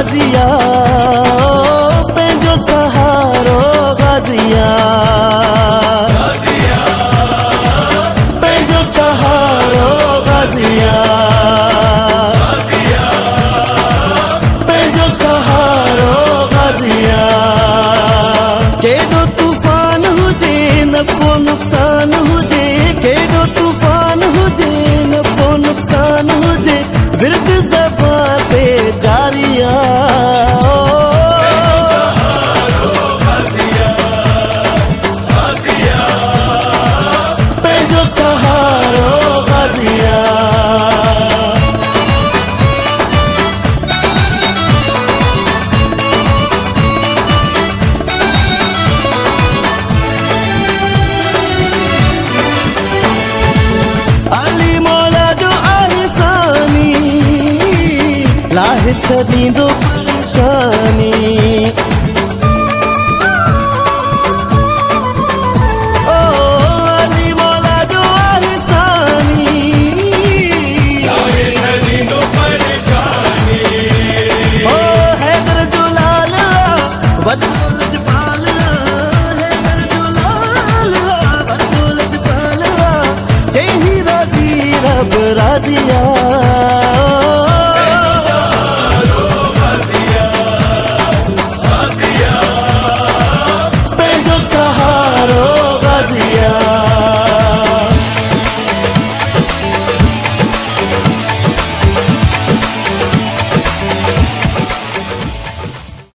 गाजिया पंहिंजो सहारो गाजिया पंहिंजो सहारो गाजिया पंहिंजो सहारो गाजिया केॾो तूफ़ान हुजे नफ़ो नुक़सान हुजे केॾो तूफ़ान हुजे नफ़ो नुक़सान हुजे विर्द ज़बान ते जारिया पंहिंजो सहारो गाजिया अली मौला जो आहिसानी लाहे छॾींदो परेशानी।